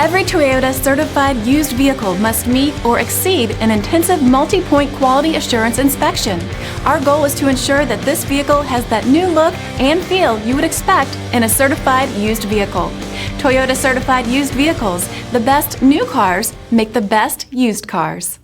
Every Toyota certified used vehicle must meet or exceed an intensive multi-point quality assurance inspection. Our goal is to ensure that this vehicle has that new look and feel you would expect in a certified used vehicle. Toyota certified used vehicles, the best new cars make the best used cars.